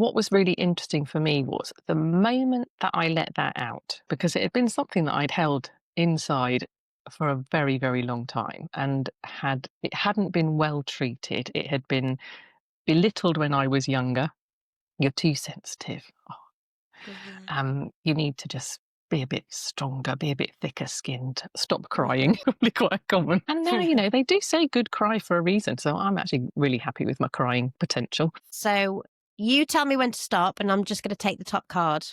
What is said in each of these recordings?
what was really interesting for me was the moment that I let that out, because it had been something that I'd held inside for a very, very long time, and it hadn't been well treated. It had been belittled when I was younger. You're too sensitive. Mhm. You need to just be a bit stronger, be a bit thicker skinned, stop Mhm. crying, probably quite common. And now, they do say good cry for a reason. So I'm actually really happy with my crying potential. So you tell me when to stop, and I'm just going to take the top card.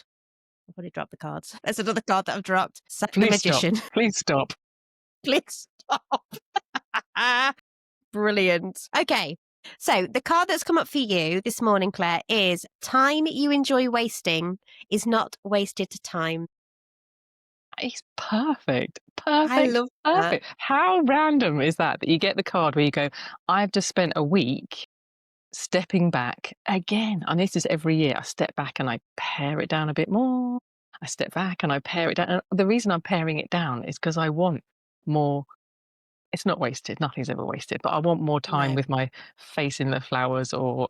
I've already dropped the cards. There's another card that I've dropped. So the Please stop. magician. Please stop. Please stop. Brilliant. Okay. So the card that's come up for you this morning, Claire, is time you enjoy wasting is not wasted time. It's perfect. I Perfect. love that. Perfect. How random is that you get the card where you go, I've just spent a week stepping back again. And this is every year. I step back and I pare it down a bit more. I step back and I pare it down. And the reason I'm paring it down is because I want more. It's not wasted. Nothing's ever wasted. But I want more time No. with my face in the flowers or,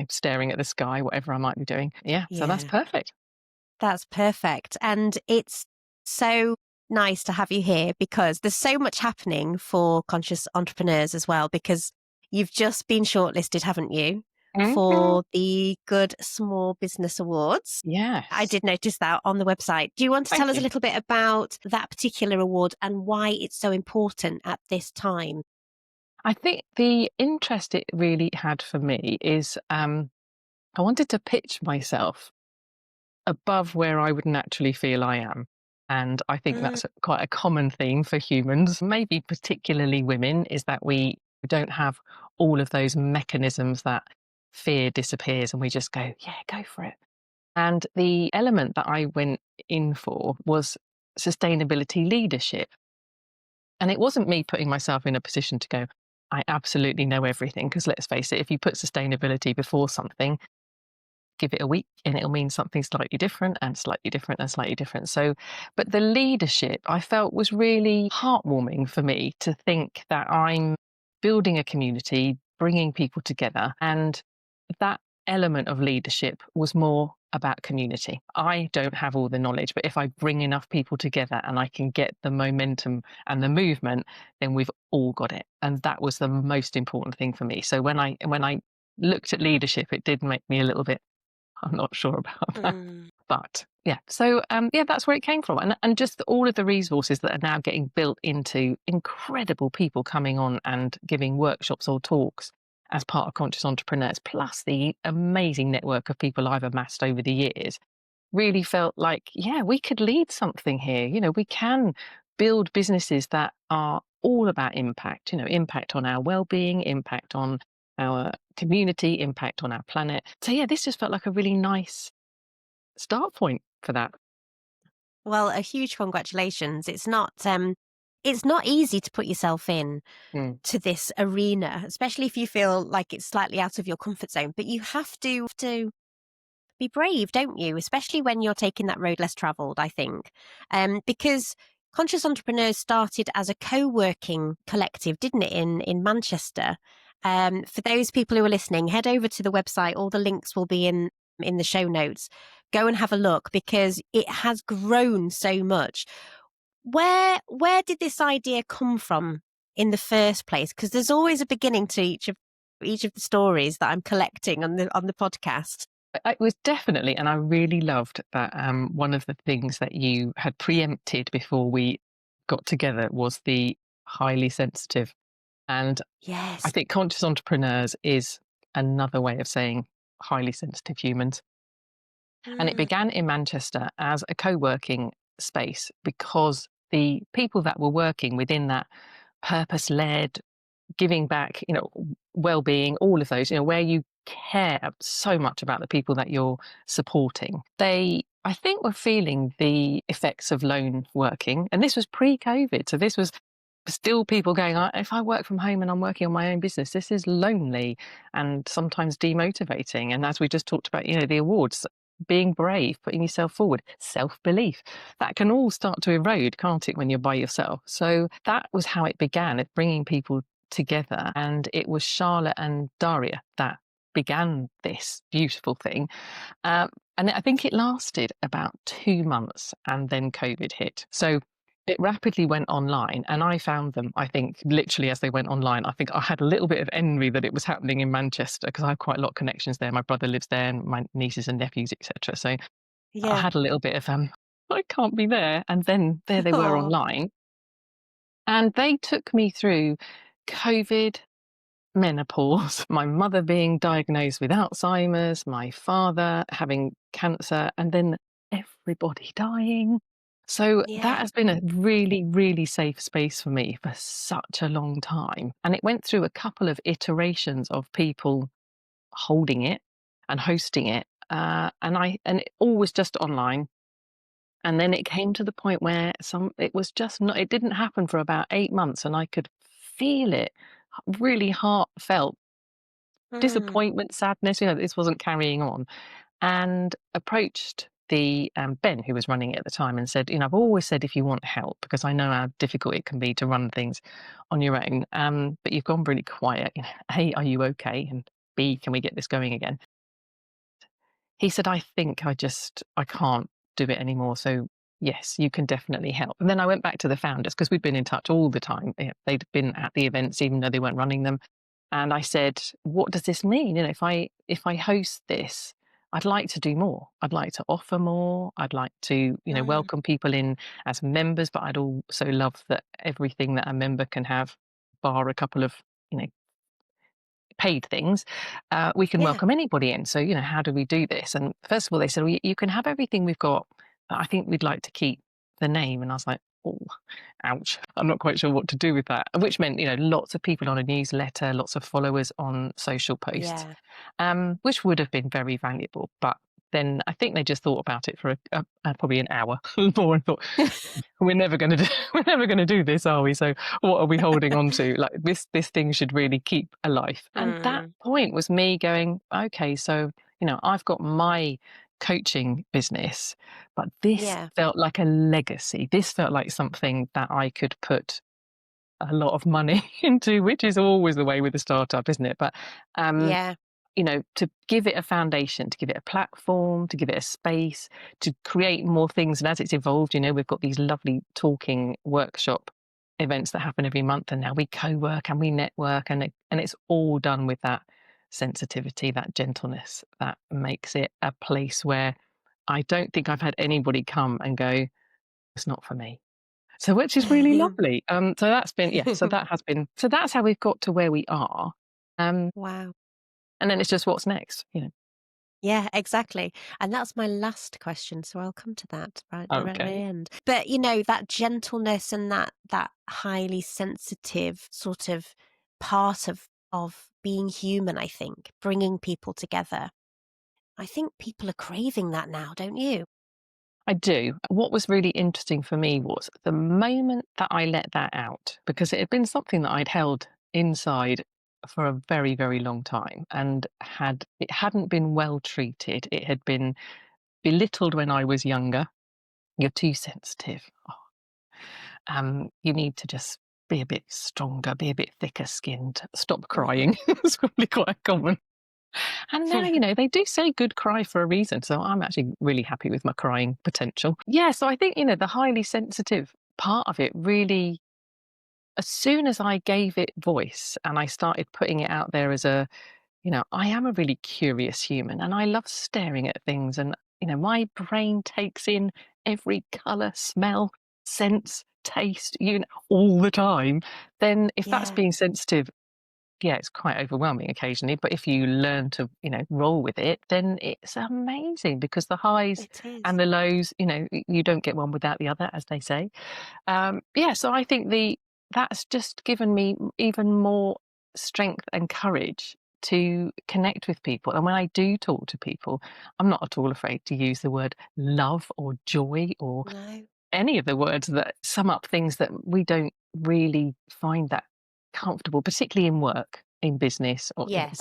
staring at the sky, whatever I might be doing. Yeah. So that's Yeah. perfect. That's perfect. And it's so nice to have you here because there's so much happening for conscious entrepreneurs as well, because you've just been shortlisted, haven't you, Mhm. for the Good Small Business Awards. I Yes. did notice that on the website. Do you want to tell Thank us a you. little bit about that particular award and why it's so important at this time? I think the interest it really had for me is I wanted to pitch myself above where I would naturally feel I am. And I think Mm, that's quite a common theme for humans, maybe particularly women, is that we don't have all of those mechanisms that fear disappears and we just go, yeah, go for it. And the element that I went in for was sustainability leadership. And it wasn't me putting myself in a position to go, I absolutely know everything. Because let's face it, if you put sustainability before something, give it a week and it'll mean something slightly different and slightly different and slightly different. So, but the leadership I felt was really heartwarming for me to think that I'm building a community, bringing people together. And that element of leadership was more about community. I don't have all the knowledge, but if I bring enough people together and I can get the momentum and the movement, then we've all got it. And that was the most important thing for me. So when I looked at leadership, it did make me a little bit, I'm not sure about that. mm. But yeah, so yeah, that's where it came from. And just all of the resources that are now getting built into incredible people coming on and giving workshops or talks as part of Conscious Entrepreneurs, plus the amazing network of people I've amassed over the years, really felt like, yeah, we could lead something here. We can build businesses that are all about impact, impact on our well-being, impact on our community, impact on our planet. So yeah, this just felt like a really nice start point for that. Well, a huge congratulations. It's not easy to put yourself in Mm. to this arena, especially if you feel like it's slightly out of your comfort zone. But you have to be brave, don't you? Especially when you're taking that road less traveled, I think. Because Conscious Entrepreneurs started as a co-working collective, didn't it, in Manchester? For those people who are listening, head over to the website. All the links will be in the show notes. Go and have a look because it has grown so much. Where did this idea come from in the first place? Because there's always a beginning to each of the stories that I'm collecting on the podcast. It was definitely, and I really loved that one of the things that you had preempted before we got together was the highly sensitive. And I Yes. think conscious entrepreneurs is another way of saying highly sensitive humans. And it Mm, began in Manchester as a co working space because the people that were working within that purpose led, giving back, well-being, all of those, where you care so much about the people that you're supporting. They, I think, were feeling the effects of lone working. And this was pre-COVID. So this was still people going, if I work from home and I'm working on my own business, this is lonely and sometimes demotivating. And as we just talked about, the awards, being brave, putting yourself forward, self-belief, that can all start to erode, can't it, when you're by yourself? So that was how it began, at bringing people together. And it was Charlotte and Daria that began this beautiful thing. Um, and I think it lasted about 2 months and then COVID hit. So it rapidly went online and I found them, I think, literally as they went online. I think I had a little bit of envy that it was happening in Manchester because I have quite a lot of connections there. My brother lives there and my nieces and nephews, etc. So I Yeah. had a little bit of, I can't be there. And then there they were Oh, online. And they took me through COVID, menopause, my mother being diagnosed with Alzheimer's, my father having cancer, and then everybody dying. So that yeah. has been a really, really safe space for me for such a long time. And it went through a couple of iterations of people holding it and hosting it. And it all was just online. And then it came to the point where it was just not, it didn't happen for about 8 months, and I could feel it really heartfelt Mm, disappointment, sadness, this wasn't carrying on, and approached the Ben, who was running it at the time, and said, I've always said if you want help, because I know how difficult it can be to run things on your own, but you've gone really quiet. A, are you okay? And B, can we get this going again? He said, I think I can't do it anymore. So, yes, you can definitely help. And then I went back to the founders because we'd been in touch all the time. They'd been at the events, even though they weren't running them. And I said, what does this mean? If I host this, I'd like to do more. I'd like to offer more. I'd like to, mm, welcome people in as members, but I'd also love that everything that a member can have, bar a couple of, you know, paid things, we can yeah. welcome anybody in. So, how do we do this? And first of all, they said, well, you can have everything we've got, but I think we'd like to keep the name. And I was like, oh, ouch. I'm not quite sure what to do with that. Which meant, lots of people on a newsletter, lots of followers on social posts, Yeah. which would have been very valuable. But then I think they just thought about it for probably an hour more and thought, we're never going to do we're never going to do this, are we? So what are we holding on to? Like this thing should really keep alive. And that Mm, point was me going, okay, so I've got my coaching business, but this yeah. felt like a legacy. This felt like something that I could put a lot of money into, which is always the way with a startup, isn't it? But um, Yeah. to give it a foundation, to give it a platform, to give it a space, to create more things. And as it's evolved, we've got these lovely talking workshop events that happen every month. And now we co-work and we network, and it's all done with that sensitivity, that gentleness that makes it a place where I don't think I've had anybody come and go, it's not for me. So which is really lovely. So that's been, yeah, so that has been, so that's how we've got to where we are. Um, Wow. and then it's just what's next. Yeah, exactly. And that's my last question, so I'll come to that right at the Okay. end. But that gentleness and that highly sensitive sort of part of being human, I think, bringing people together. I think people are craving that now, don't you? I do. What was really interesting for me was the moment that I let that out, because it had been something that I'd held inside for a very, very long time, and it hadn't been well treated. It had been belittled when I was younger. You're too sensitive. Oh, you need to just be a bit stronger, be a bit thicker skinned, stop crying. It's probably quite common. And now, they do say good cry for a reason. So I'm actually really happy with my crying potential. Yeah. So I think, the highly sensitive part of it really, as soon as I gave it voice and I started putting it out there as I am a really curious human and I love staring at things. And, my brain takes in every color, smell, sense, taste, all the time. Then if that's Yeah, being sensitive, yeah, it's quite overwhelming occasionally, but if you learn to, roll with it, then it's amazing because the highs it is. and the lows, you don't get one without the other, as they say. Yeah, so I think that's just given me even more strength and courage to connect with people. And when I do talk to people, I'm not at all afraid to use the word love or joy or No. any of the words that sum up things that we don't really find that comfortable, particularly in work, in business, or Yes.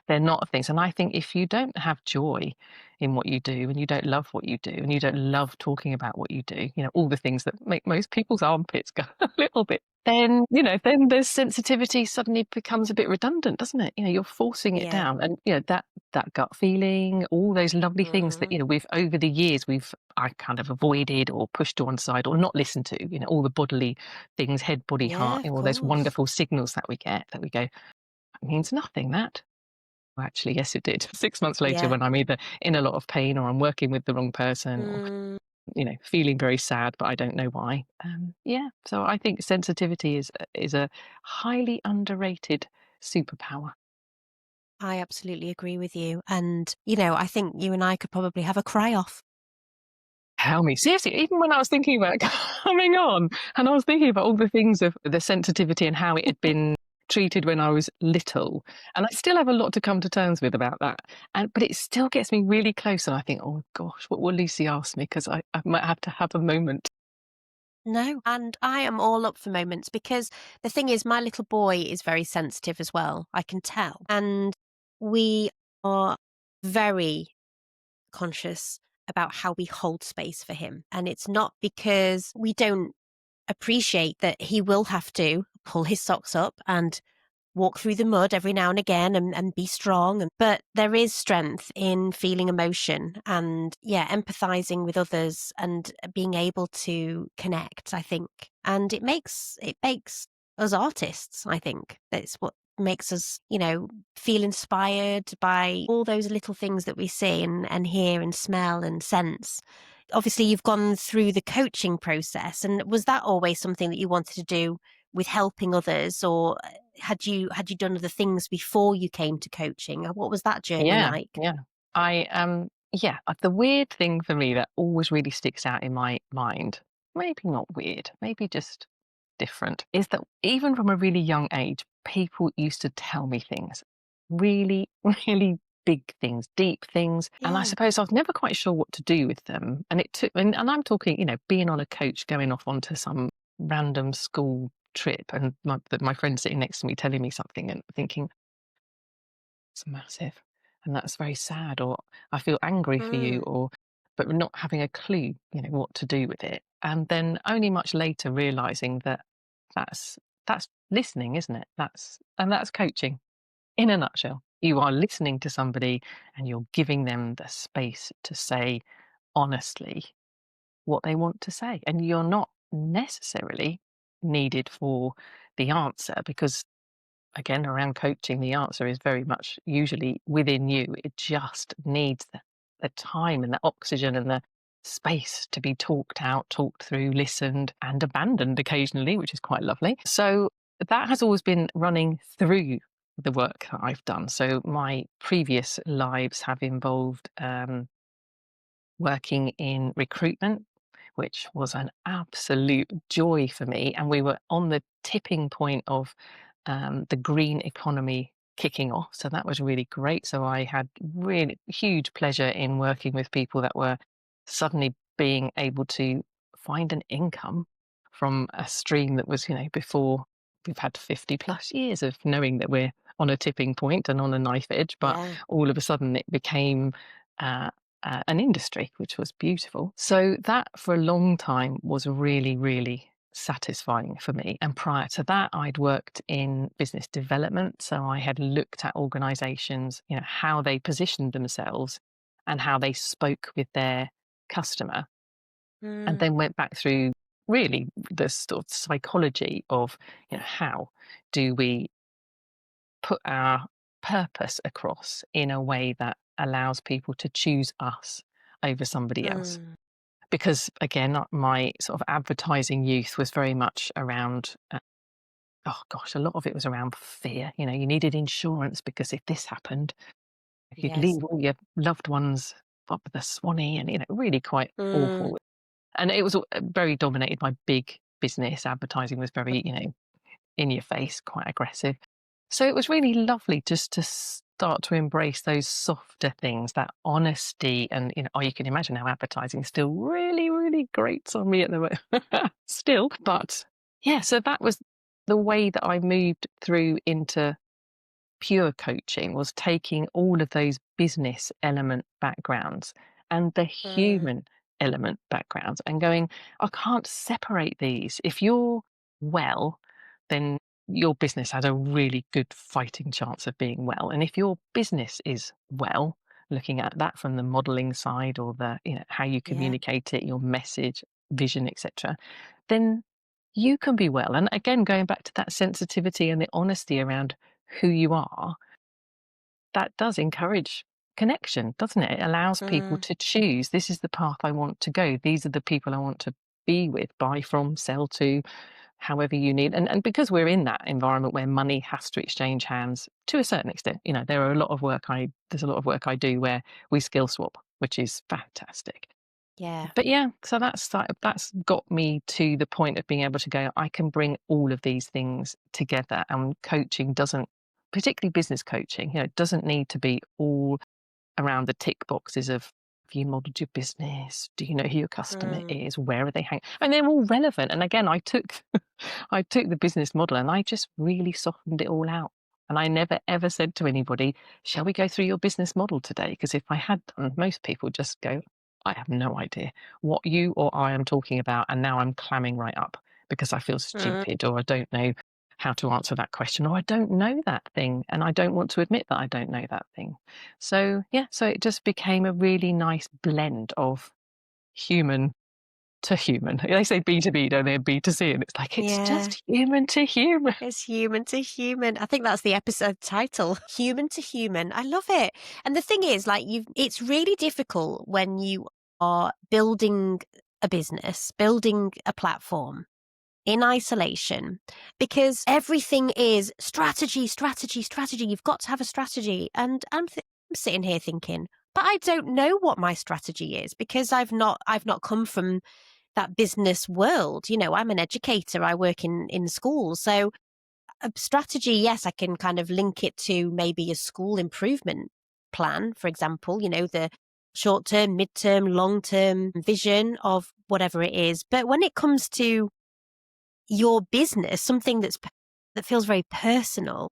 they're not things. And I think if you don't have joy in what you do, and you don't love what you do, and you don't love talking about what you do, all the things that make most people's armpits go a little bit then, then the sensitivity suddenly becomes a bit redundant, doesn't it? You're forcing it Yeah. down, and that gut feeling, all those lovely things that Mm. we've over the years I kind of avoided or pushed to one side or not listened to. All the bodily things, head, body, Yeah, heart, of all those course. wonderful signals that we get that we go, that means nothing. That well, actually, yes, it did. 6 months later, Yeah. when I'm either in a lot of pain or I'm working with the wrong person or feeling very sad, but I don't know why. Yeah, so I think sensitivity is a highly underrated superpower. I absolutely agree with you. And, I think you and I could probably have a cry off. Tell me, seriously, even when I was thinking about coming on, and I was thinking about all the things of the sensitivity and how it had been treated when I was little, and I still have a lot to come to terms with about that. But it still gets me really close, and I think, oh gosh, what will Lucy ask me? Because I might have to have a moment. No, and I am all up for moments because the thing is, my little boy is very sensitive as well. I can tell. And we are very conscious about how we hold space for him. And it's not because we don't appreciate that he will have to pull his socks up and walk through the mud every now and again and be strong. But there is strength in feeling emotion and, yeah, empathizing with others and being able to connect, I think. And it makes us artists, I think. That's what makes us, feel inspired by all those little things that we see and hear and smell and sense. Obviously, you've gone through the coaching process, and was that always something that you wanted to do with helping others, or had you done other things before you came to coaching? What was that journey Yeah, like? yeah. The weird thing for me that always really sticks out in my mind, maybe not weird, maybe just different, is that even from a really young age, people used to tell me things, really, really big things, deep things. And I Yeah. suppose I was never quite sure what to do with them. And it took, and I'm talking, being on a coach, going off onto some random school trip, and my friend sitting next to me telling me something and thinking, it's massive, and that's very sad, or I feel angry for you, Mm. or but not having a clue, what to do with it. And then only much later realizing that that's that's listening, isn't it? That's coaching in a nutshell. You are listening to somebody and you're giving them the space to say honestly what they want to say. And you're not necessarily needed for the answer because again, around coaching, the answer is very much usually within you. It just needs the time and the oxygen and the space to be talked out, talked through, listened, and abandoned occasionally, which is quite lovely. So that has always been running through the work that I've done. So my previous lives have involved working in recruitment, which was an absolute joy for me. And we were on the tipping point of the green economy kicking off. So that was really great. So I had really huge pleasure in working with people that were suddenly being able to find an income from a stream that was, before we've had 50 plus years of knowing that we're on a tipping point and on a knife edge, but Yeah. all of a sudden it became uh, an industry, which was beautiful. So that for a long time was really, really satisfying for me. And prior to that, I'd worked in business development. So I had looked at organizations, how they positioned themselves and how they spoke with their customer, and Mm. then went back through really the sort of psychology of, how do we put our purpose across in a way that allows people to choose us over somebody else. Mm. Because again, my sort of advertising youth was very much around, oh gosh, a lot of it was around fear. You needed insurance because if this happened, you'd Yes. leave all your loved ones up the Swanee, and really quite Mm. awful. And it was very dominated by big business. Advertising was very, in your face, quite aggressive. So it was really lovely just to start to embrace those softer things, that honesty, and you can imagine how advertising still really, really grates on me at the moment, still. But yeah, so that was the way that I moved through into pure coaching, was taking all of those business element backgrounds and the Mm. human element backgrounds and going, I can't separate these. If you're well, then your business has a really good fighting chance of being well. And if your business is well, looking at that from the modeling side or the, how you Yeah. communicate it, your message, vision, etc., then you can be well. And again, going back to that sensitivity and the honesty around who you are, that does encourage connection, doesn't it? It allows people Mm, to choose, this is the path I want to go. These are the people I want to be with, buy from, sell to, however you need. And because we're in that environment where money has to exchange hands to a certain extent, there's a lot of work I do where we skill swap, which is fantastic. yeah. But yeah, so that's got me to the point of being able to go, I can bring all of these things together. And coaching doesn't, particularly business coaching, it doesn't need to be all around the tick boxes of, have you modeled your business? Do you know who your customer Mm, is? Where are they hanging? And they're all relevant. And again, I took I took the business model and I just really softened it all out. And I never ever said to anybody, shall we go through your business model today? Because if I had done, most people just go, I have no idea what you or I am talking about. And now I'm clamming right up because I feel mm. stupid or I don't know how to answer that question or I don't know that thing. And I don't want to admit that I don't know that thing. So, yeah, so it just became a really nice blend of human to human. They say B to B, don't they? B to C, and it's like it's Yeah. just human to human. It's human to human. I think that's the episode title. Human to human. I love it. And the thing is, like it's really difficult when you are building a business, building a platform in isolation because everything is strategy, strategy, strategy. You've got to have a strategy. And I'm sitting here thinking, but I don't know what my strategy is because I've not come from that business world. I'm an educator. I work in schools. So a strategy, yes, I can kind of link it to maybe a school improvement plan, for example, the short term, mid term, long term vision of whatever it is. But when it comes to your business, something that feels very personal,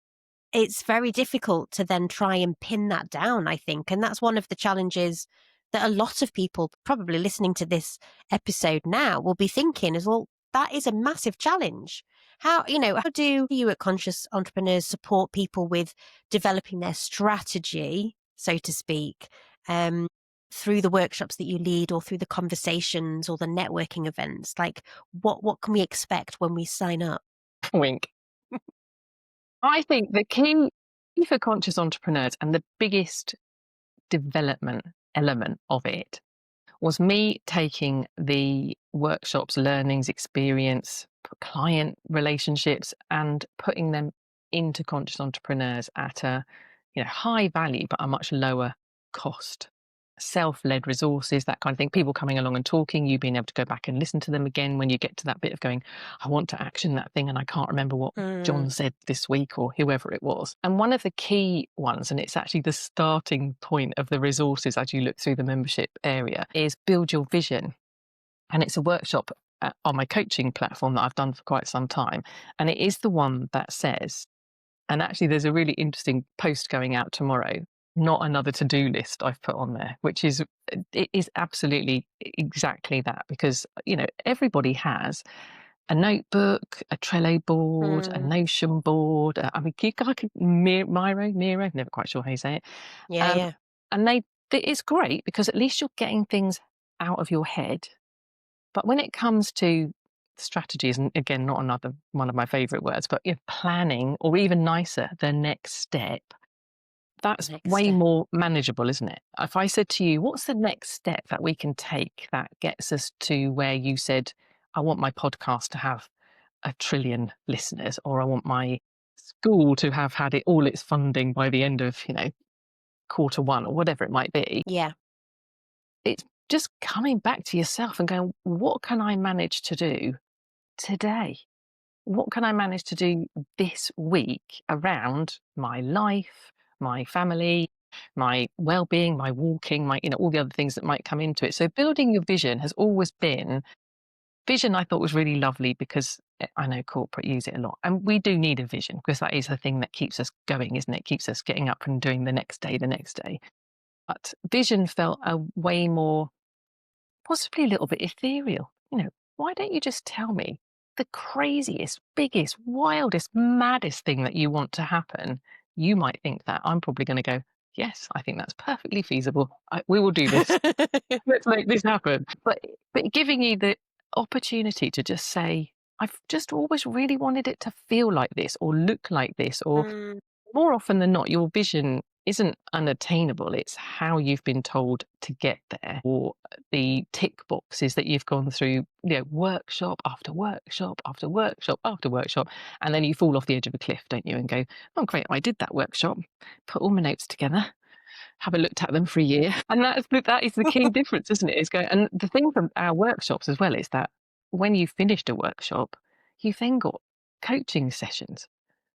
it's very difficult to then try and pin that down, I think. And that's one of the challenges that a lot of people probably listening to this episode now will be thinking as well, that is a massive challenge. How do you at Conscious Entrepreneurs support people with developing their strategy, so to speak, um, through the workshops that you lead or through the conversations or the networking events? Like what can we expect when we sign up? Wink. I think the key for conscious entrepreneurs and the biggest development element of it was me taking the workshops, learnings, experience, client relationships, and putting them into conscious entrepreneurs at a high value but a much lower cost. Self-led resources, that kind of thing. People coming along and talking, you being able to go back and listen to them again when you get to that bit of going, I want to action that thing and I can't remember what John Mm, said this week or whoever it was. And one of the key ones, and it's actually the starting point of the resources as you look through the membership area, is build your vision. And it's a workshop on my coaching platform that I've done for quite some time. And it is the one that says, and actually there's a really interesting post going out tomorrow, not another to-do list I've put on there, which is, it is absolutely exactly that, because, everybody has a notebook, a Trello board, a mm, Notion board. I mean, I could Miro, never quite sure how you say it. yeah, Um, yeah. and it's great because at least you're getting things out of your head. But when it comes to strategies, and again, not another one of my favorite words, but planning, or even nicer, the next step, that's Next way step. more manageable, isn't it? If I said to you, what's the next step that we can take that gets us to where you said, I want my podcast to have 1 trillion listeners, or I want my school to have had all its funding by the end of, quarter 1, or whatever it might be. Yeah. It's just coming back to yourself and going, what can I manage to do today? What can I manage to do this week around my life, my family, my well-being, my walking, my all the other things that might come into it. So building your vision has always been, vision I thought was really lovely because I know corporate use it a lot. And we do need a vision because that is the thing that keeps us going, isn't it? Keeps us getting up and doing the next day, the next day. But vision felt a way more, possibly a little bit ethereal. Why don't you just tell me? the craziest, biggest, wildest, maddest thing that you want to happen, you might think that. I'm probably going to go, yes, I think that's perfectly feasible. We will do this. Let's make this happen. But giving you the opportunity to just say, I've just always really wanted it to feel like this or look like this, or Mm, more often than not, your vision isn't unattainable. It's how you've been told to get there, or the tick boxes that you've gone through, workshop after workshop after workshop after workshop. And then you fall off the edge of a cliff, don't you? And go, oh, great, I did that workshop, put all my notes together, haven't looked at them for a year. And that is the key difference, isn't it? Is go, and the thing from our workshops as well is that when you finished a workshop, you've then got coaching sessions.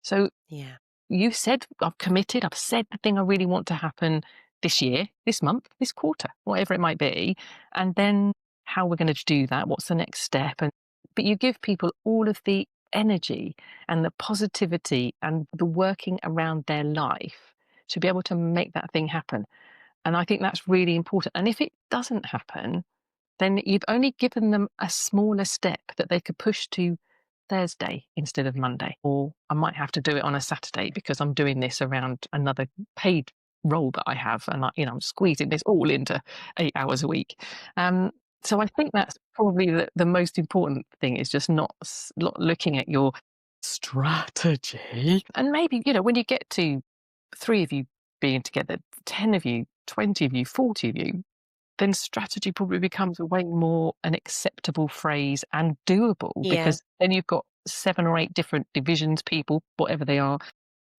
So yeah. you said, I've committed, I've said the thing I really want to happen this year, this month, this quarter, whatever it might be. And then how we're going to do that, what's the next step? But you give people all of the energy and the positivity and the working around their life to be able to make that thing happen. And I think that's really important. And if it doesn't happen, then you've only given them a smaller step that they could push to Thursday instead of Monday. Or I might have to do it on a Saturday because I'm doing this around another paid role that I have. And I'm squeezing this all into 8 hours a week. Um, so I think that's probably the most important thing, is just not looking at your strategy. And maybe, when you get to 3 of you being together, 10 of you, 20 of you, 40 of you, then strategy probably becomes a way more an acceptable phrase and doable, Yeah. because then you've got 7 or 8 different divisions, people, whatever they are,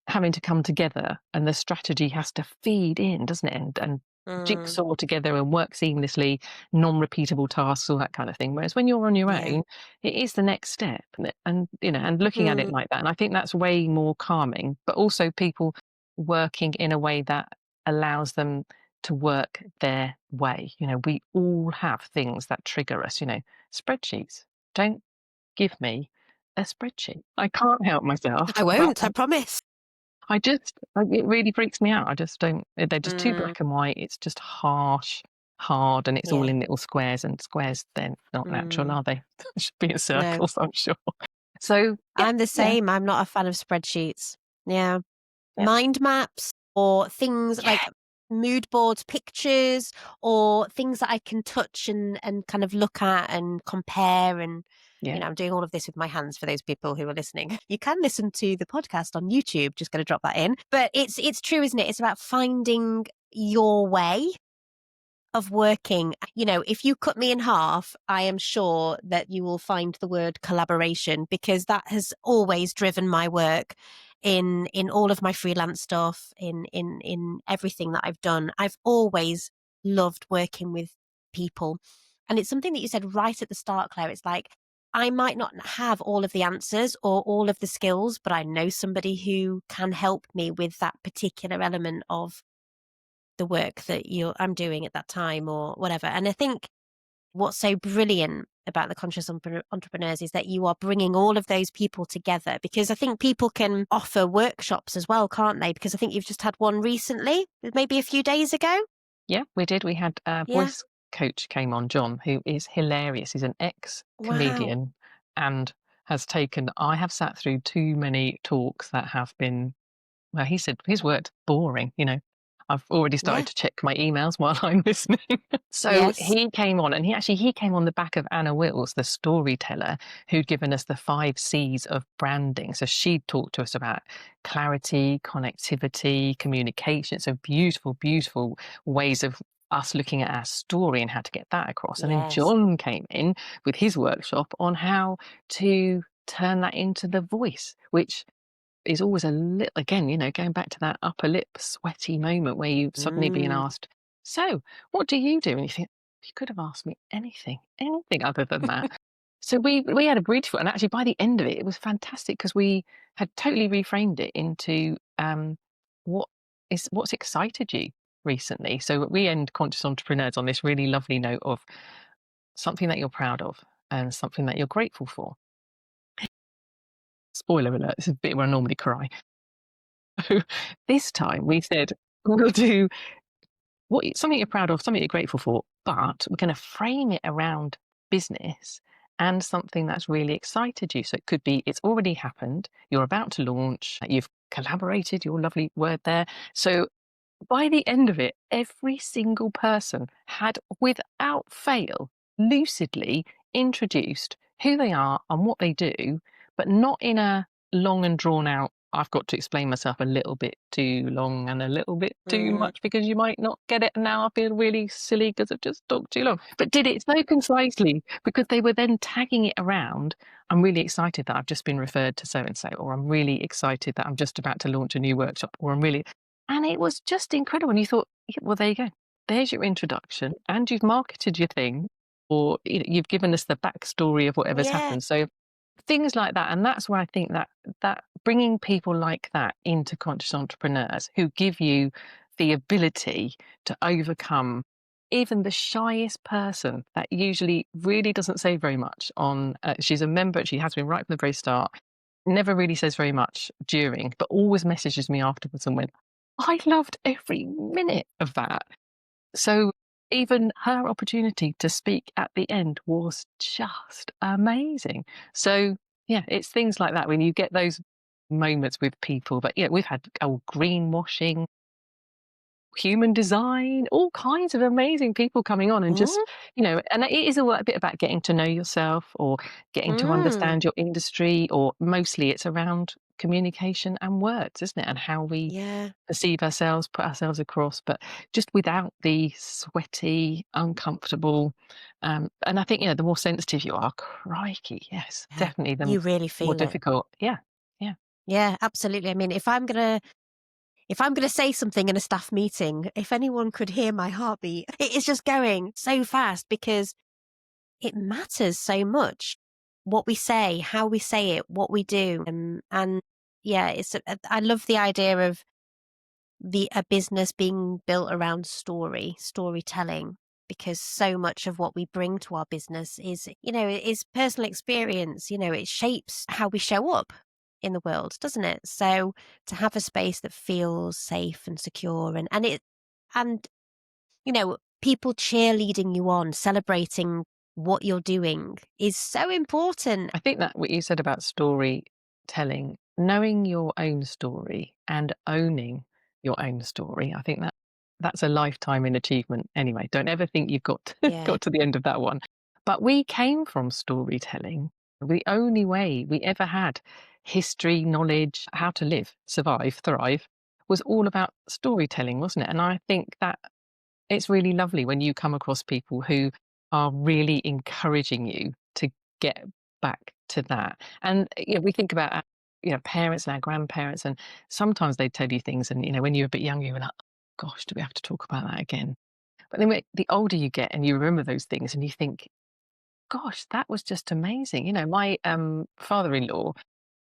having to come together, and the strategy has to feed in, doesn't it? And Mm, jigsaw together and work seamlessly, non-repeatable tasks, all that kind of thing. Whereas when you're on your yeah. own, it is the next step, and looking at it Mm, like that. And I think that's way more calming, but also people working in a way that allows them to work their way. We all have things that trigger us, spreadsheets. Don't give me a spreadsheet. I can't help myself, I but won't, I promise. it really freaks me out. I just don't, they're just too Mm, black and white. It's just harsh, hard, and it's all yeah. in little squares, and squares, they're not natural, Mm, are they? They should be in no. circles, I'm sure. So, yeah, I'm the yeah, same. I'm not a fan of spreadsheets. Yeah. yeah, Mind maps or things yeah, like mood boards, pictures, or things that I can touch and kind of look at and compare. And, yeah, I'm doing all of this with my hands for those people who are listening. You can listen to the podcast on YouTube, just going to drop that in. But it's true, isn't it? It's about finding your way of working. If you cut me in half, I am sure that you will find the word collaboration, because that has always driven my work in all of my freelance stuff, in everything that I've done. I've always loved working with people. And it's something that you said right at the start, Claire. It's like, I might not have all of the answers or all of the skills, but I know somebody who can help me with that particular element of the work that I'm doing at that time or whatever. And I think what's so brilliant about the conscious entrepreneurs is that you are bringing all of those people together, because I think people can offer workshops as well, can't they? Because I think you've just had one recently, maybe a few days ago. yeah, we did. We had a Yeah. voice coach came on, John, who is hilarious. He's an ex Wow. comedian and I have sat through too many talks that have been, well, he said his word, boring. I've already started Yeah. to check my emails while I'm listening. So Yes. he came on, and he came on the back of Anna Wills, the storyteller, who'd given us the 5 C's of branding. So she talked to us about clarity, connectivity, communication. So beautiful, beautiful ways of us looking at our story and how to get that across. And then Yes. John came in with his workshop on how to turn that into the voice, which is always a little, again, going back to that upper lip sweaty moment where you've suddenly being Mm. asked, so what do you do? And you think, you could have asked me anything other than that. So we had a beautiful, and actually by the end of it, it was fantastic, because we had totally reframed it into what what's excited you recently. So we end Conscious Entrepreneurs on this really lovely note of something that you're proud of and something that you're grateful for. Spoiler alert, this is a bit where I normally cry. This time we said, we'll do something you're proud of, something you're grateful for, but we're going to frame it around business and something that's really excited you. So it could be it's already happened, you're about to launch, you've collaborated, your lovely word there. So by the end of it, every single person had, without fail, lucidly introduced who they are and what they do, but not in a long and drawn out, I've got to explain myself a little bit too long and a little bit too Mm, much because you might not get it. And now I feel really silly because I've just talked too long. But did it so concisely because they were then tagging it around. I'm really excited that I've just been referred to so and so, or I'm really excited that I'm just about to launch a new workshop, or I'm really, and it was just incredible, and you thought, "Yeah, well, there you go. There's your introduction, and you've marketed your thing, or, you've given us the backstory of whatever's yeah. happened." So, things like that, and that's where I think that bringing people like that into conscious entrepreneurs who give you the ability to overcome even the shyest person that usually really doesn't say very much on, she's a member, she has been right from the very start, never really says very much during, but always messages me afterwards and went, I loved every minute of that. So even her opportunity to speak at the end was just amazing. So yeah, it's things like that when you get those moments with people. But yeah, we've had greenwashing, human design, all kinds of amazing people coming on and just, Mm, and it is a bit about getting to know yourself or getting to mm, understand your industry, or mostly it's around communication and words, isn't it? And how we yeah. perceive ourselves, put ourselves across, but just without the sweaty, uncomfortable. And I think, the more sensitive you are, crikey, yes, Yeah. definitely the You really more feel it. difficult. Yeah, yeah. Yeah, absolutely. I mean, if I'm gonna say something in a staff meeting, if anyone could hear my heartbeat, it is just going so fast because it matters so much what we say, how we say it, what we do, and yeah, I love the idea of the a business being built around storytelling, because so much of what we bring to our business is personal experience. It shapes how we show up in the world, doesn't it? So to have a space that feels safe and secure, and people cheerleading you on, celebrating what you're doing is so important. I think that what you said about storytelling, knowing your own story and owning your own story, I think that's a lifetime in achievement anyway. Don't ever think you've Yeah, got to the end of that one. But we came from storytelling. The only way we ever had history, knowledge, how to live, survive, thrive was all about storytelling, wasn't it? And I think that it's really lovely when you come across people who are really encouraging you to get back to that. And we think about our, parents and our grandparents, and sometimes they tell you things, and when you're a bit younger, you're like, "Gosh, do we have to talk about that again?" But then the older you get, and you remember those things, and you think, "Gosh, that was just amazing." My father-in-law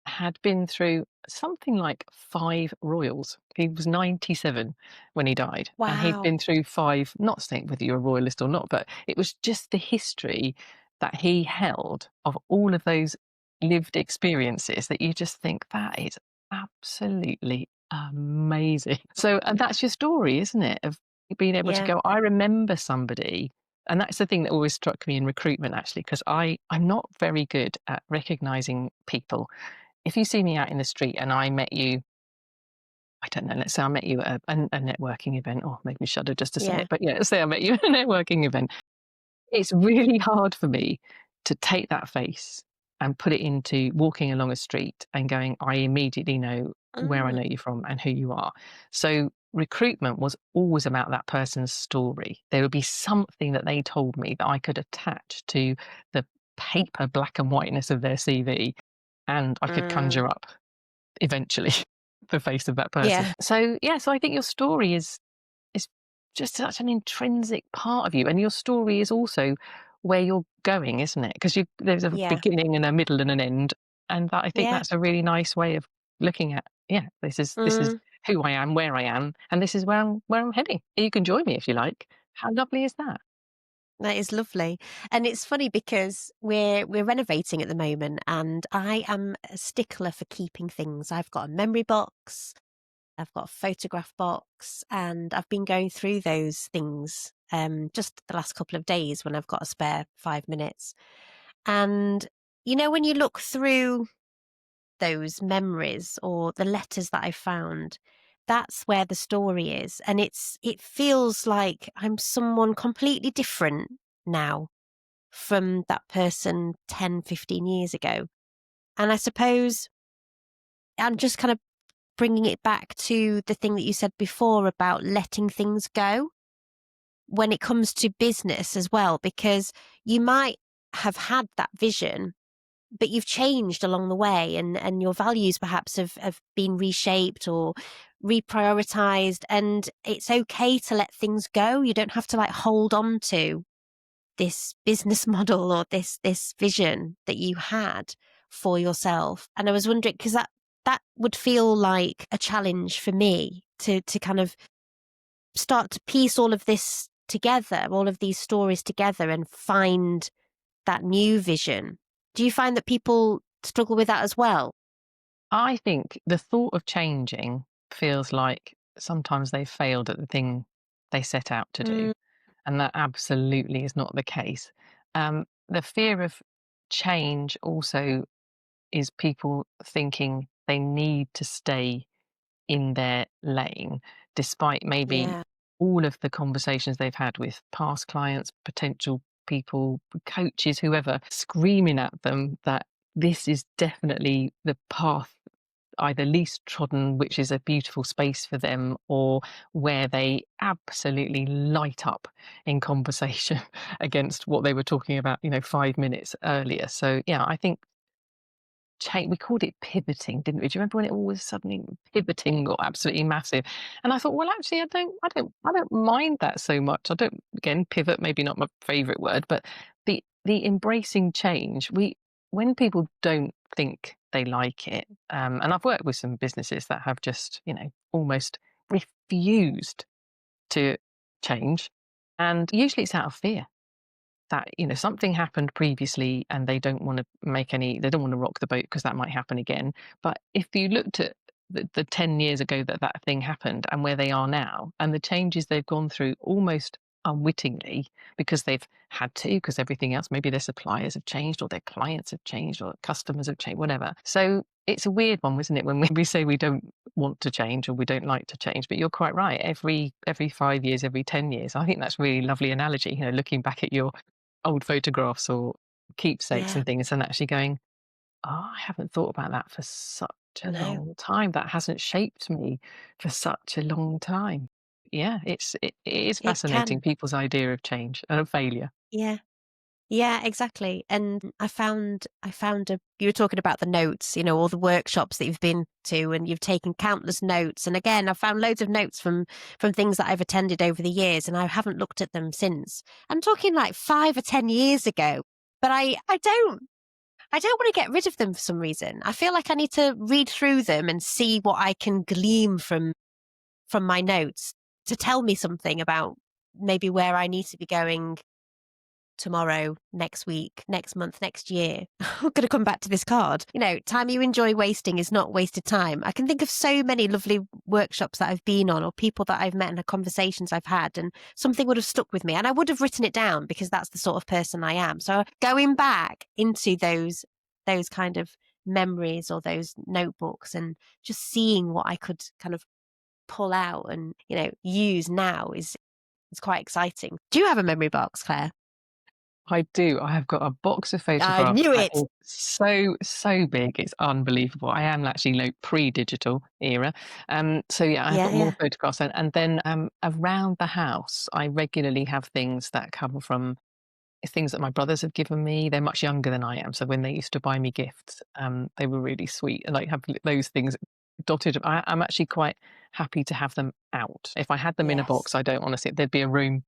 had been through something like 5 royals. He was 97 when he died, and he'd wow. been through 5, not saying whether you're a royalist or not, but it was just the history that he held of all of those lived experiences that you just think, "That is absolutely amazing." So and that's your story, isn't it? Of being able to Yeah, go, "I remember somebody," and that's the thing that always struck me in recruitment actually, because I'm not very good at recognizing people. If you see me out in the street and I met you, I don't know, let's say I met you at a networking event, oh, make me shudder just to say yeah, it, but yeah, let's say I met you at a networking event. It's really hard for me to take that face and put it into walking along a street and going, I immediately know where I mm, know you from and who you are. So recruitment was always about that person's story. There would be something that they told me that I could attach to the paper black and whiteness of their CV, and I could mm, conjure up eventually the face of that person. yeah, So yeah, so I think your story is just such an intrinsic part of you, and your story is also where you're going, isn't it? Because there's a yeah, beginning and a middle and an end, and I think yeah, that's a really nice way of looking at. Yeah, this is mm. who I am, where I am, and this is where I'm heading. You can join me if you like. How lovely is that? That is lovely. And it's funny because we're renovating at the moment, and I am a stickler for keeping things. I've got a memory box, I've got a photograph box, and I've been going through those things just the last couple of days when I've got a spare 5 minutes. And, when you look through those memories or the letters that I found, that's where the story is. And it feels like I'm someone completely different now from that person 10, 15 years ago. And I suppose I'm just kind of bringing it back to the thing that you said before about letting things go when it comes to business as well, because you might have had that vision, but you've changed along the way, and your values perhaps have been reshaped or reprioritized. And it's okay to let things go. You don't have to like hold on to this business model or this vision that you had for yourself. And I was wondering, because that would feel like a challenge for me to kind of start to piece all of this together, all of these stories together, and find that new vision. Do you find that people struggle with that as well? I think the thought of changing feels like sometimes they've failed at the thing they set out to do, Mm, and that absolutely is not the case. The fear of change also is people thinking they need to stay in their lane, despite maybe yeah, all of the conversations they've had with past clients, potential people, coaches, whoever, screaming at them that this is definitely the path either least trodden, which is a beautiful space for them, or where they absolutely light up in conversation against what they were talking about, 5 minutes earlier. So, yeah, I think we called it pivoting, didn't we? Do you remember when it all was suddenly pivoting or absolutely massive? And I thought, well, actually, I don't mind that so much. I don't, again, pivot, maybe not my favorite word, but the embracing change. When people don't think they like it, and I've worked with some businesses that have just, almost refused to change, and usually it's out of fear that something happened previously and they don't want to rock the boat because that might happen again. But if you looked at the 10 years ago that thing happened and where they are now and the changes they've gone through almost unwittingly because they've had to, because everything else, maybe their suppliers have changed or their clients have changed or customers have changed, whatever. So it's a weird one, isn't it, when we say we don't want to change or we don't like to change. But you're quite right, every 5 years, every 10 years. I think that's a really lovely analogy, looking back at your old photographs or keepsakes yeah, and things and actually going, "Oh, I haven't thought about that for such a no, long time. That hasn't shaped me for such a long time." Yeah, it is it fascinating, can. people's idea of change and of failure. Yeah. Yeah, exactly. And I found you were talking about the notes, all the workshops that you've been to and you've taken countless notes. And again, I found loads of notes from things that I've attended over the years and I haven't looked at them since. I'm talking like 5 or 10 years ago. But I don't want to get rid of them for some reason. I feel like I need to read through them and see what I can glean from my notes to tell me something about maybe where I need to be going tomorrow, next week, next month, next year. I'm going to come back to this card. Time you enjoy wasting is not wasted time. I can think of so many lovely workshops that I've been on or people that I've met and the conversations I've had, and something would have stuck with me and I would have written it down because that's the sort of person I am. So going back into those kind of memories or those notebooks and just seeing what I could kind of pull out and, use now is quite exciting. Do you have a memory box, Claire? I do. I have got a box of I photographs knew that it. is so big. It's unbelievable. I am actually pre-digital era. So yeah, I've Yeah, got more yeah. photographs and then around the house, I regularly have things that come from things that my brothers have given me. They're much younger than I am, so when they used to buy me gifts, they were really sweet and like have those things dotted. I'm actually quite happy to have them out. If I had them in a Yes. box, I don't want to see it. There'd be a room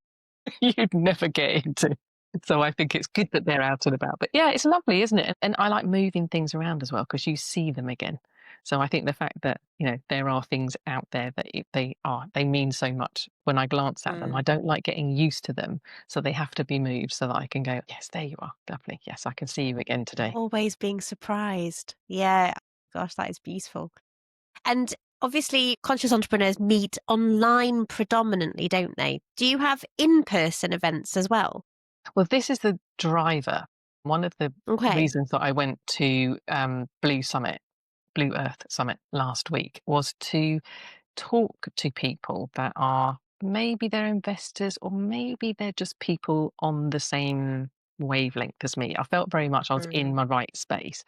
you'd never get into. So I think it's good that they're out and about. But yeah, it's lovely, isn't it? And I like moving things around as well because you see them again. So I think the fact that there are things out there that they mean so much when I glance at them. I Mm. don't like getting used to them, so they have to be moved so that I can go, yes, there you are, lovely. Yes, I can see you again today. Always being surprised. Yeah. Gosh, that is beautiful. And obviously, conscious entrepreneurs meet online predominantly, don't they? Do you have in person events as well? Well, this is the driver. One of the Okay. reasons that I went to Blue Earth Summit last week was to talk to people that are maybe they're investors or maybe they're just people on the same wavelength as me. I felt very much I was in Mm. my right space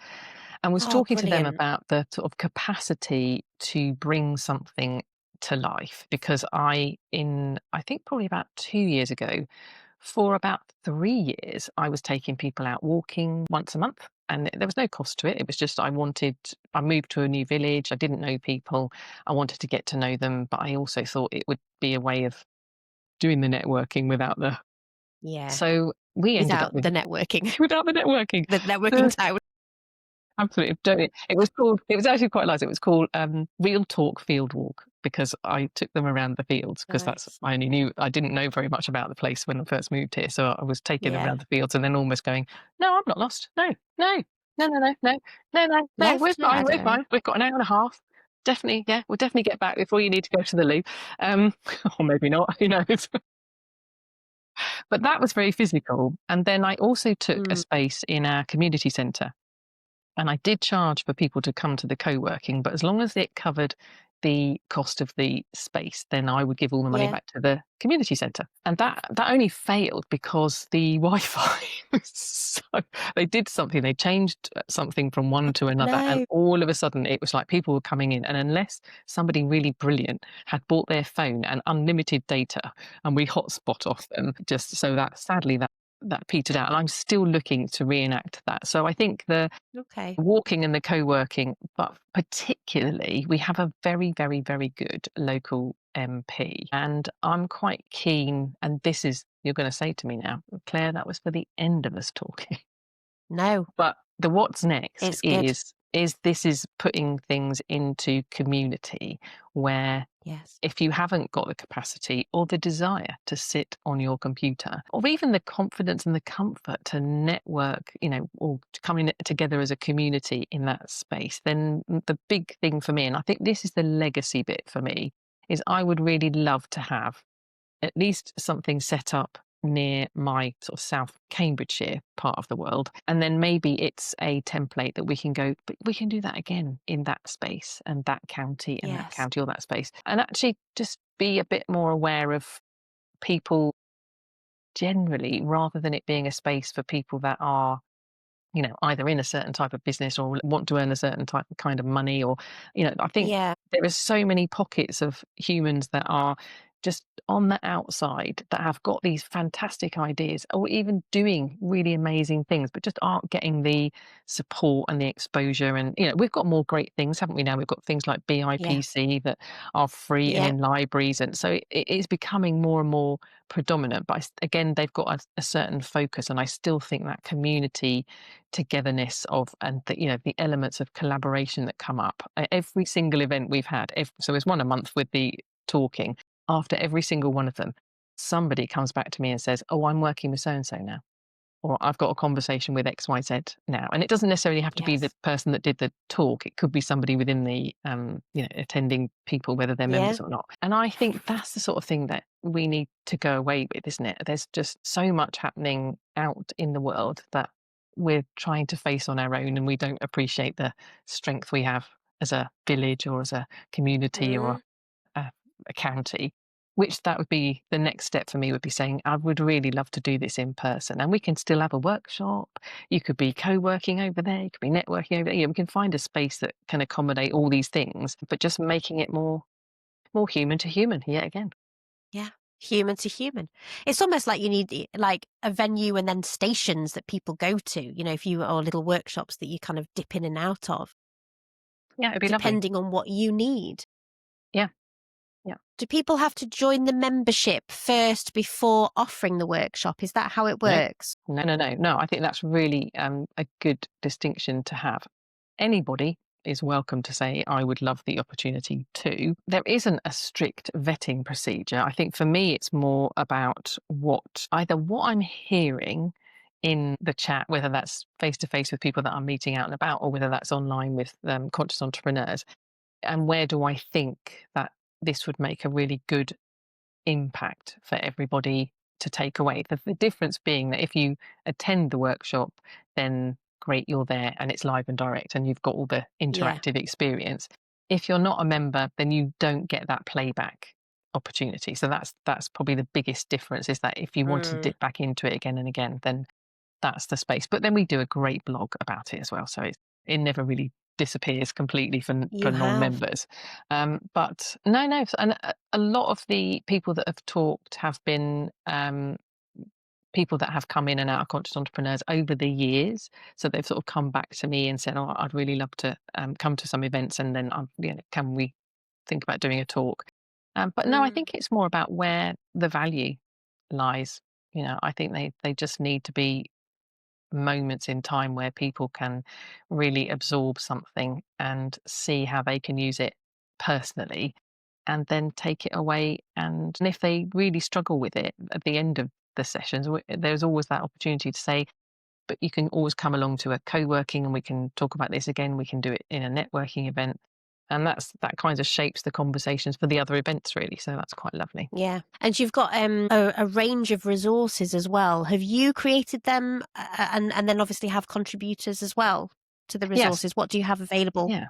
and was Oh, talking to them brilliant. about the sort of capacity to bring something to life because I think probably about 2 years ago, for about 3 years, I was taking people out walking once a month. And there was no cost to it. It was just I moved to a new village. I didn't know people. I wanted to get to know them, but I also thought it would be a way of doing the networking without the. Yeah. So we ended up Without with the networking, without the networking. the networking The town. Absolutely. Don't it was called it was actually quite nice. It was called, Real Talk Field Walk because I took them around the fields because that's Nice. I didn't know very much about the place when I first moved here, so I was taking them Yeah. around the fields and then almost going, "No, I'm not lost. No, no, no, no, no, no, no, no, no, Left? No, I we're don't know. fine. We've got an hour and a half. Definitely, yeah, we'll definitely get back before you need to go to the loo." Um, or maybe not, who knows? But that was very physical, and then I also took a Mm. space in our community centre and I did charge for people to come to the co-working, but as long as it covered the cost of the space, then I would give all the money Yeah. back to the community centre. And that only failed because the Wi-Fi was so they did something, they changed something from one to another, and No. all of a sudden it was like people were coming in, and unless somebody really brilliant had bought their phone and unlimited data, and we hotspot off them, just so that sadly that petered out, and I'm still looking to reenact that. So I think the Okay. walking and the co-working, but particularly we have a very, very, very good local MP, and I'm quite keen. And this is you're going to say to me now, Claire, that was for the end of us talking. No, But the what's next it's good. is this is putting things into community where Yes. if you haven't got the capacity or the desire to sit on your computer or even the confidence and the comfort to network, or to come in together as a community in that space, then the big thing for me, and I think this is the legacy bit for me, is I would really love to have at least something set up near my sort of South Cambridgeshire part of the world. And then maybe it's a template that we can go, but we can do that again in that space and that Yes. county or that space. And actually just be a bit more aware of people generally rather than it being a space for people that are either in a certain type of business or want to earn a certain type of kind of money or, I think Yeah. there are so many pockets of humans that are just on the outside that have got these fantastic ideas or even doing really amazing things, but just aren't getting the support and the exposure. And, we've got more great things, haven't we now? We've got things like Yeah. BIPC that are free and Yeah. in libraries. And so it is becoming more and more predominant. But again, they've got a certain focus. And I still think that community togetherness of and the elements of collaboration that come up at every single event we've had. So there's one a month with the talking. After every single one of them, somebody comes back to me and says, "Oh, I'm working with so and so now." Or I've got a conversation with XYZ now. And it doesn't necessarily have to be the Yes. person that did the talk. It could be somebody within the, attending people, whether they're Yeah. members or not. And I think that's the sort of thing that we need to go away with, isn't it? There's just so much happening out in the world that we're trying to face on our own and we don't appreciate the strength we have as a village or as a community or Mm. a county, which that would be the next step for me would be saying, I would really love to do this in person. And we can still have a workshop. You could be co-working over there, you could be networking over there. We can find a space that can accommodate all these things, but just making it more human to human yet again. Yeah. Human to human. It's almost like you need like a venue and then stations that people go to, if you or little workshops that you kind of dip in and out of, Yeah, it'd be lovely. depending on what you need. Yeah. Yeah. Do people have to join the membership first before offering the workshop? Is that how it No, works? no, no, no, no. I think that's really a good distinction to have. Anybody is welcome to say, I would love the opportunity to. There isn't a strict vetting procedure. I think for me, it's more about either what I'm hearing in the chat, whether that's face to face with people that I'm meeting out and about, or whether that's online with conscious entrepreneurs. And where do I think that this would make a really good impact for everybody to take away. The difference being that if you attend the workshop, then great, you're there and it's live and direct and you've got all the Yeah. interactive experience. If you're not a member, then you don't get that playback opportunity. So that's probably the biggest difference, is that if you want to Mm, dip back into it again and again, then that's the space. But then we do a great blog about it as well. So it never really disappears completely for you have. non-members. But no, and a lot of the people that have talked have been people that have come in and out of conscious entrepreneurs over the years. So they've sort of come back to me and said, "Oh, I'd really love to come to some events, and then can we think about doing a talk?" But no, I Mm, think it's more about where the value lies. I think they just need to be moments in time where people can really absorb something and see how they can use it personally, and then take it away. And if they really struggle with it at the end of the sessions, there's always that opportunity to say, but you can always come along to a co-working and we can talk about this again. We can do it in a networking event. And that kind of shapes the conversations for the other events, really. So that's quite lovely. yeah. And you've got a range of resources as well. Have you created them, and then obviously have contributors as well to the Yes. resources? What do you have available? Yeah.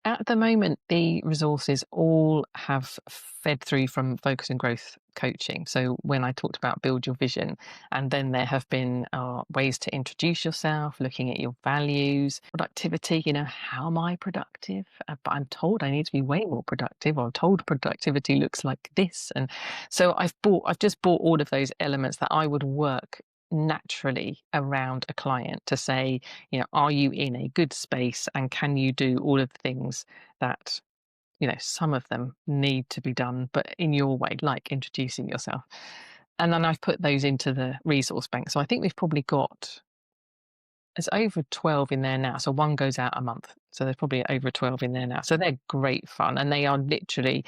At the moment, the resources all have fed through from focus and growth coaching. So when I talked about build your vision, and then there have been ways to introduce yourself, looking at your values, productivity. How am I productive? But I'm told I need to be way more productive. Or I'm told productivity looks like this, and so I've just bought all of those elements that I would work naturally around a client to say, are you in a good space and can you do all of the things that, some of them need to be done, but in your way, like introducing yourself. And then I've put those into the resource bank. So I think we've probably got, it's over 12 in there now. So one goes out a month. So there's probably over 12 in there now. So they're great fun. And they are literally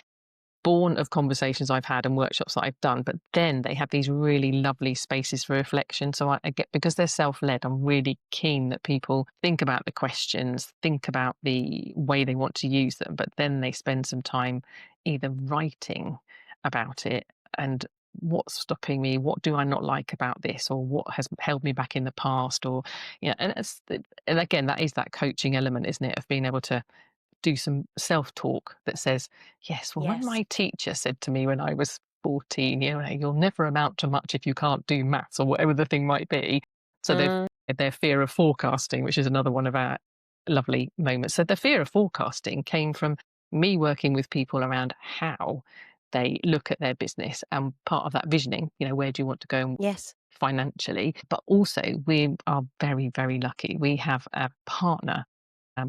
born of conversations I've had and workshops that I've done, but then they have these really lovely spaces for reflection. So I get, because they're self-led, I'm really keen that people think about the questions, think about the way they want to use them, but then they spend some time either writing about it and what's stopping me, what do I not like about this, or what has held me back in the past, or and again, that is that coaching element, isn't it, of being able to do some self-talk that says, yes, well, when Yes. my teacher said to me when I was 14, you'll never amount to much if you can't do maths, or whatever the thing might be. So they've Mm, their fear of forecasting, which is another one of our lovely moments. So the fear of forecasting came from me working with people around how they look at their business, and part of that visioning, where do you want to go yes. financially, but also we are very, very lucky. We have a partner,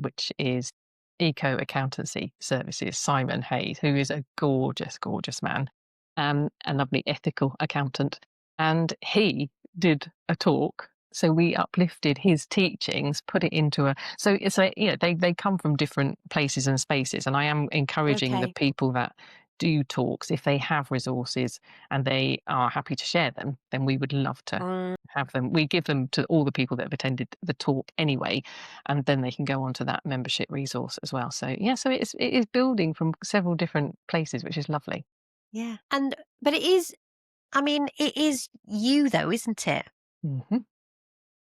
which is Eco Accountancy Services, Simon Hayes, who is a gorgeous, gorgeous man, a lovely ethical accountant. And he did a talk. So we uplifted his teachings, put it into they come from different places and spaces. And I am encouraging the Okay. people that do talks, if they have resources and they are happy to share them, then we would love to Mm, have them. We give them to all the people that have attended the talk anyway, and then they can go on to that membership resource as well. So yeah, so it is building from several different places, which is lovely. yeah. But it is. I mean, it is you though, isn't it? Hmm.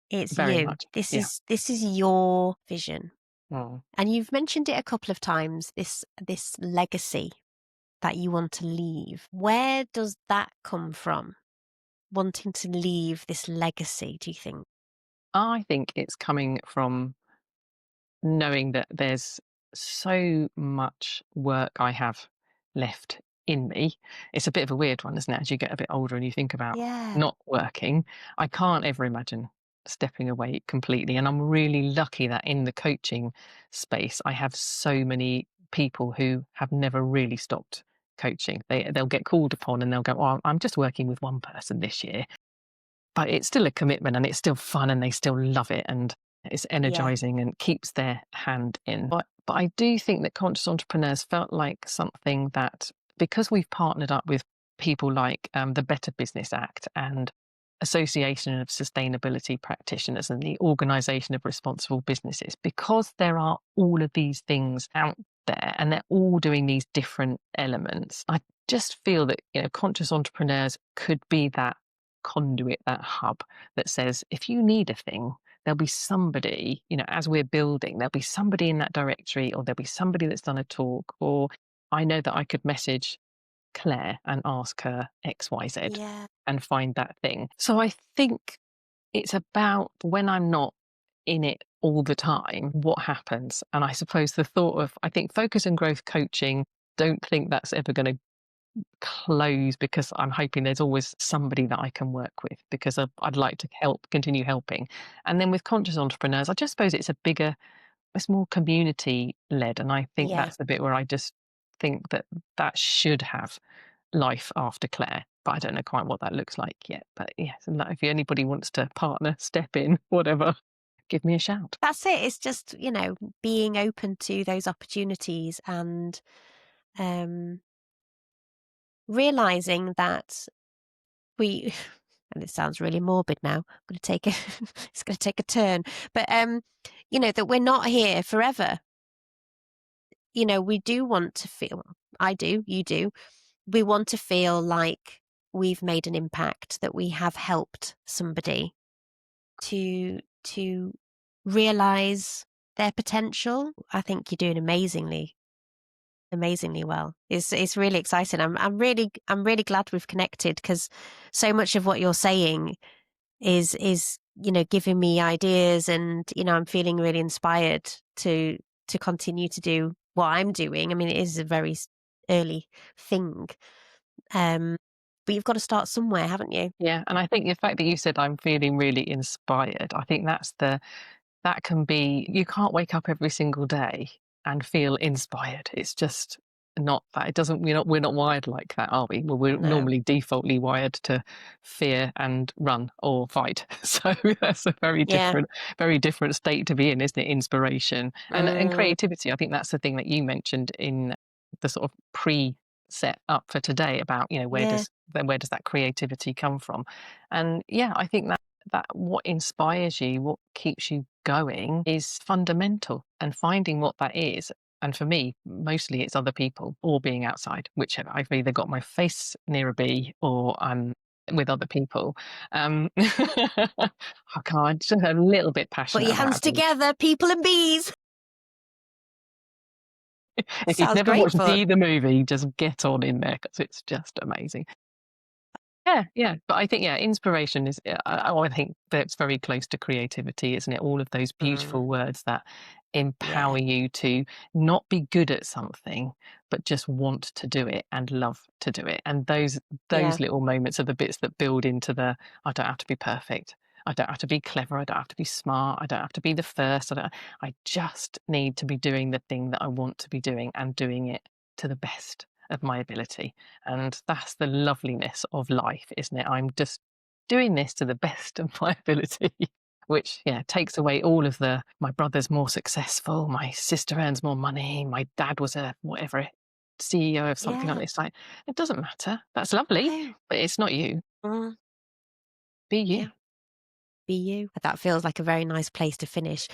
It's Very you. much. This Yeah. is this is your vision. Mm. And you've mentioned it a couple of times, this legacy that you want to leave. Where does that come from? Wanting to leave this legacy, do you think? I think it's coming from knowing that there's so much work I have left in me. It's a bit of a weird one, isn't it? As you get a bit older and you think about Yeah. not working, I can't ever imagine stepping away completely. And I'm really lucky that in the coaching space, I have so many people who have never really stopped coaching. They'll get called upon and they'll go, "Oh, I'm just working with one person this year." But it's still a commitment and it's still fun and they still love it and it's Yeah. energizing and keeps their hand in. But I do think that conscious entrepreneurs felt like something that, because we've partnered up with people like the Better Business Act and Association of Sustainability Practitioners and the Organisation of Responsible Businesses, because there are all of these things out there and they're all doing these different elements, I just feel that conscious entrepreneurs could be that conduit, that hub that says, if you need a thing, there'll be somebody, as we're building, there'll be somebody in that directory, or there'll be somebody that's done a talk, or I know that I could message Claire and ask her XYZ Yeah. and find that thing. So I think it's about when I'm not in it all the time, what happens? And I suppose the thought of, I think focus and growth coaching, don't think that's ever going to close, because I'm hoping there's always somebody that I can work with, because I'd like to continue helping. And then with conscious entrepreneurs, I just suppose it's more community led. And I think Yeah. that's the bit where I just think that that should have life after Claire. But I don't know quite what that looks like yet. But yes, and if anybody wants to partner, step in, whatever, give me a shout. That's it. It's just, being open to those opportunities and um, realizing that we, and it sounds really morbid now. I'm going to take a, it's going to take a turn, but that we're not here forever. We do want to feel, I do, you do, we want to feel like we've made an impact, that we have helped somebody to realize their potential. I think you're doing amazingly well. It's really exciting. I'm really glad we've connected, because so much of what you're saying is giving me ideas, and I'm feeling really inspired to continue to do what I'm doing. I mean, it is a very early thing, um, but you've got to start somewhere, haven't you? Yeah. And I think the fact that you said I'm feeling really inspired, I think that can be, you can't wake up every single day and feel inspired. It's just not that. It doesn't, we're not wired like that, are we? Well, we're No. normally defaultly wired to fear and run or fight. So that's a Yeah. very different state to be in, isn't it? Inspiration and Mm, creativity. I think that's the thing that you mentioned in the sort of pre set up for today about, yeah. where does that creativity come from? And yeah, I think that what inspires you, what keeps you going, is fundamental, and finding what that is. And for me, mostly it's other people or being outside, whichever. I've either got my face near a bee or I'm with other people. I can't, just a little bit Put passionate your hands about bees. together, people and bees. If you've Sounds never great watched Bee fun. the movie, just get on in there because it's just amazing. Yeah, yeah. But I think, yeah, inspiration is, I think that's very close to creativity, isn't it? All of those Mm, beautiful words that yeah. empower you to not be good at something, but just want to do it and love to do it. And those Yeah. little moments are the bits that build into the, I don't have to be perfect. I don't have to be clever. I don't have to be smart. I don't have to be the first. I just need to be doing the thing that I want to be doing and doing it to the best of my ability. And that's the loveliness of life, isn't it? I'm just doing this to the best of my ability, which, yeah, takes away all of the, my brother's more successful, my sister earns more money, my dad was a whatever CEO of something like Yeah. this. It's like, it doesn't matter. That's lovely, No. but it's not you. Mm, Be you. yeah. Be you. That feels like a very nice place to finish.